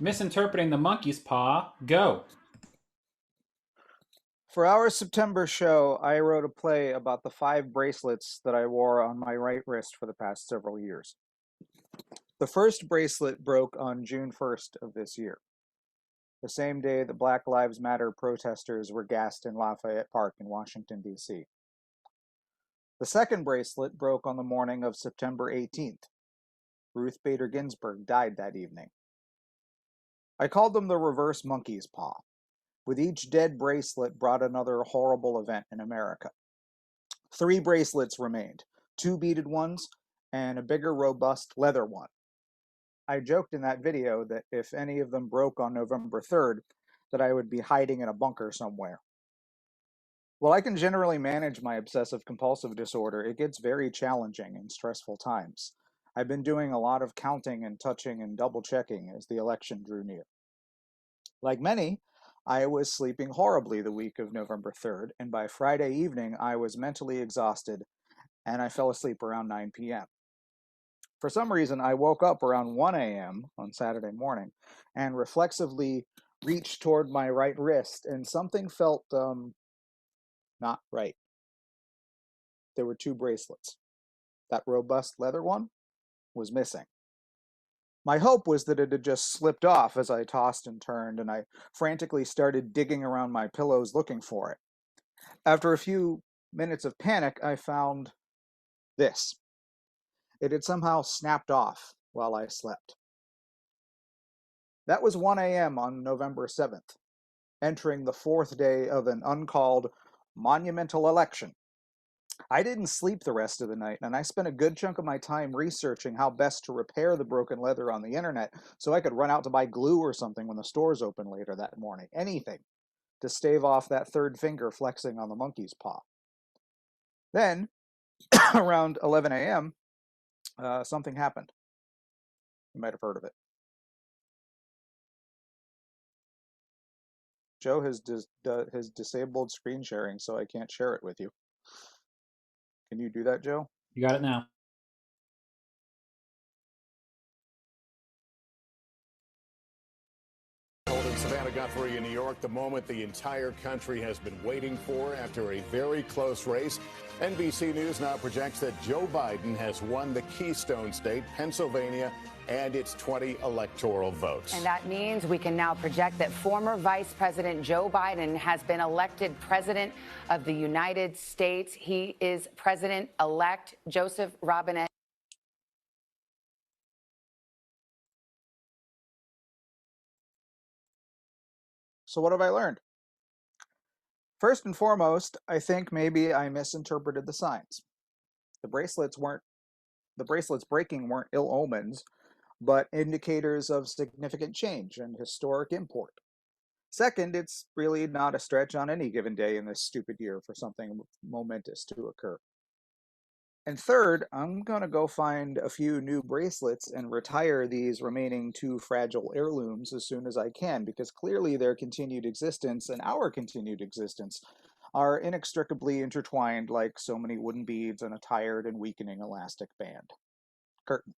Misinterpreting the Monkey's Paw, go. For our September show, I wrote a play about the 5 bracelets that I wore on my right wrist for the past several years. The first bracelet broke on June 1st of this year, the same day that Black Lives Matter protesters were gassed in Lafayette Park in Washington, D.C. The second bracelet broke on the morning of September 18th. Ruth Bader Ginsburg died that evening. I called them the reverse monkey's paw. With each dead bracelet brought another horrible event in America. 3 bracelets remained, 2 beaded ones and a bigger, robust leather one. I joked in that video that if any of them broke on November 3rd, that I would be hiding in a bunker somewhere. While I can generally manage my obsessive-compulsive disorder, it gets very challenging in stressful times. I've been doing a lot of counting and touching and double-checking as the election drew near. Like many, I was sleeping horribly the week of November 3rd, and by Friday evening I was mentally exhausted, and I fell asleep around 9 p.m. For some reason, I woke up around 1 a.m. on Saturday morning and reflexively reached toward my right wrist, and something felt, not right. There were 2 bracelets. That robust leather one was missing. My hope was that it had just slipped off as I tossed and turned, and I frantically started digging around my pillows looking for it. After a few minutes of panic, I found this. It had somehow snapped off while I slept. That was 1 a.m. on November 7th, entering the 4th day of an uncalled monumental election. I didn't sleep the rest of the night, and I spent a good chunk of my time researching how best to repair the broken leather on the internet so I could run out to buy glue or something when the stores opened later that morning. Anything to stave off that third finger flexing on the monkey's paw. Then, around 11 a.m., something happened. You might have heard of it. Joe has disabled screen sharing, so I can't share it with you. Can you do that, Joe? You got it now. In Savannah Guthrie in New York, the moment the entire country has been waiting for after a very close race. NBC News now projects that Joe Biden has won the Keystone State, Pennsylvania, and its 20 electoral votes. And that means we can now project that former Vice President Joe Biden has been elected President of the United States. He is President-elect Joseph Robinette. So what have I learned? First and foremost, I think maybe I misinterpreted the signs. The bracelets breaking weren't ill omens, but indicators of significant change and historic import. Second, it's really not a stretch on any given day in this stupid year for something momentous to occur. And third, I'm going to go find a few new bracelets and retire these remaining 2 fragile heirlooms as soon as I can, because clearly their continued existence and our continued existence are inextricably intertwined like so many wooden beads on a tired and weakening elastic band. Curtain.